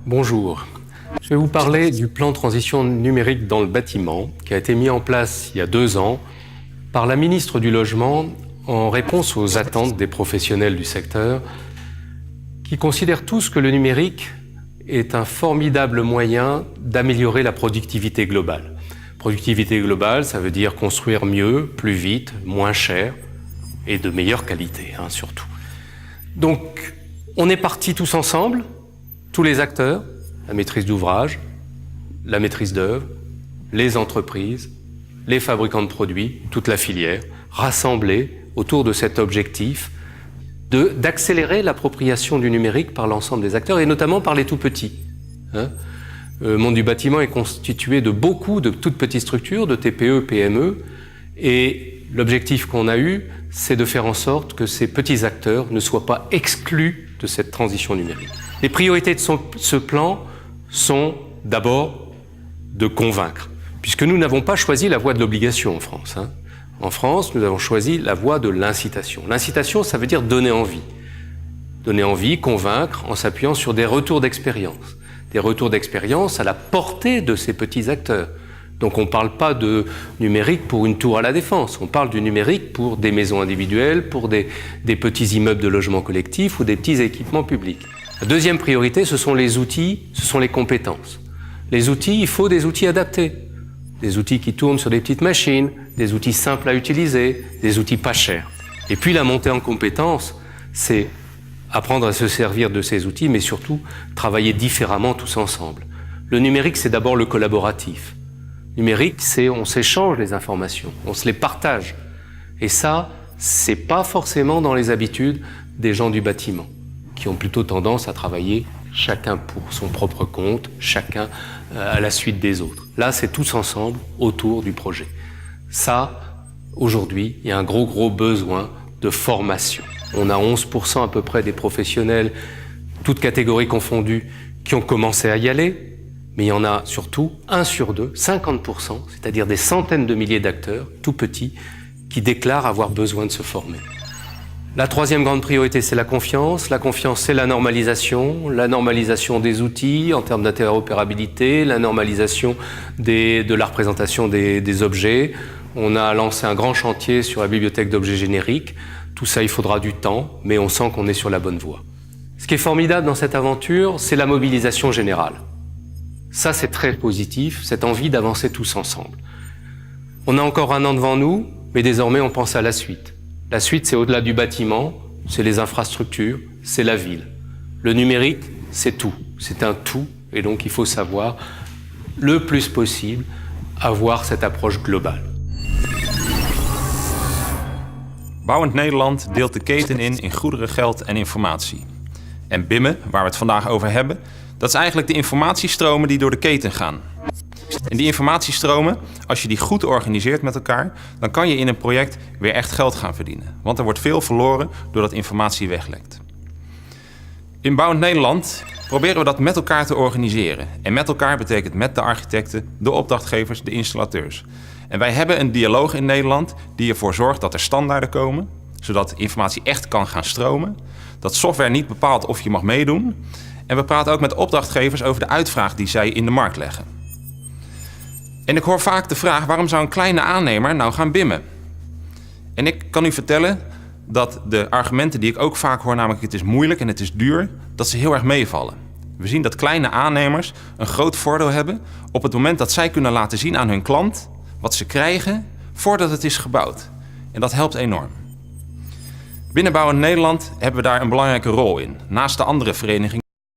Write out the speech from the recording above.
Bonjour. Je vais vous parler du plan de transition numérique dans le bâtiment qui a été mis en place il y a 2 ans par la ministre du Logement en réponse aux attentes des professionnels du secteur qui considèrent tous que le numérique est un formidable moyen d'améliorer la productivité globale. Productivité globale, ça veut dire construire mieux, plus vite, moins cher et de meilleure qualité, surtout. Donc, on est partis tous ensemble, tous les acteurs, la maîtrise d'ouvrage, la maîtrise d'œuvre, les entreprises, les fabricants de produits, toute la filière, rassemblés autour de cet objectif d'accélérer l'appropriation du numérique par l'ensemble des acteurs et notamment par les tout petits. Le monde du bâtiment est constitué de beaucoup de toutes petites structures, de TPE, PME, et l'objectif qu'on a eu, c'est de faire en sorte que ces petits acteurs ne soient pas exclus de cette transition numérique. Les priorités de ce plan sont d'abord de convaincre, puisque nous n'avons pas choisi la voie de l'obligation en France. En France, nous avons choisi la voie de l'incitation. L'incitation, ça veut dire donner envie. Donner envie, convaincre, en s'appuyant sur des retours d'expérience. Des retours d'expérience à la portée de ces petits acteurs. Donc on ne parle pas de numérique pour une tour à la Défense, on parle du numérique pour des maisons individuelles, pour des petits immeubles de logement collectif ou des petits équipements publics. La deuxième priorité, ce sont les outils, ce sont les compétences. Les outils, il faut des outils adaptés. Des outils qui tournent sur des petites machines, des outils simples à utiliser, des outils pas chers. Et puis la montée en compétences, c'est apprendre à se servir de ces outils, mais surtout travailler différemment tous ensemble. Le numérique, c'est d'abord le collaboratif. Le numérique, c'est on s'échange les informations, on se les partage. Et ça, c'est pas forcément dans les habitudes des gens du bâtiment, qui ont plutôt tendance à travailler chacun pour son propre compte, chacun à la suite des autres. Là, c'est tous ensemble autour du projet. Ça, aujourd'hui, il y a un gros besoin de formation. On a 11% à peu près des professionnels, toutes catégories confondues, qui ont commencé à y aller, mais il y en a surtout 1 sur 2, 50%, c'est-à-dire des centaines de milliers d'acteurs, tout petits, qui déclarent avoir besoin de se former. La troisième grande priorité, c'est la confiance. La confiance, c'est la normalisation des outils en termes d'interopérabilité, la normalisation de la représentation des objets. On a lancé un grand chantier sur la bibliothèque d'objets génériques. Tout ça, il faudra du temps, mais on sent qu'on est sur la bonne voie. Ce qui est formidable dans cette aventure, c'est la mobilisation générale. Ça, c'est très positif, cette envie d'avancer tous ensemble. On a encore 1 an devant nous, mais désormais, on pense à la suite. La suite, c'est au-delà du bâtiment, c'est les infrastructures, c'est la ville. Le numérique, c'est tout. C'est un tout, et donc il faut savoir, le plus possible, avoir cette approche globale. Bouwend Nederland deelt de keten in goederen, geld en informatie. En BIMmen, waar we het vandaag over hebben, dat is eigenlijk de informatiestromen die door de keten gaan. En die informatiestromen, als je die goed organiseert met elkaar, dan kan je in een project weer echt geld gaan verdienen. Want er wordt veel verloren doordat informatie weglekt. In Bouwend Nederland proberen we dat met elkaar te organiseren. En met elkaar betekent met de architecten, de opdrachtgevers, de installateurs. En wij hebben een dialoog in Nederland die ervoor zorgt dat er standaarden komen, zodat informatie echt kan gaan stromen. Dat software niet bepaalt of je mag meedoen. En we praten ook met opdrachtgevers over de uitvraag die zij in de markt leggen. En ik hoor vaak de vraag, waarom zou een kleine aannemer nou gaan BIMmen? En ik kan u vertellen dat de argumenten die ik ook vaak hoor, namelijk het is moeilijk en het is duur, dat ze heel erg meevallen. We zien dat kleine aannemers een groot voordeel hebben op het moment dat zij kunnen laten zien aan hun klant wat ze krijgen voordat het is gebouwd. En dat helpt enorm. Binnen Bouwend Nederland hebben we daar een belangrijke rol in, naast de andere verenigingen.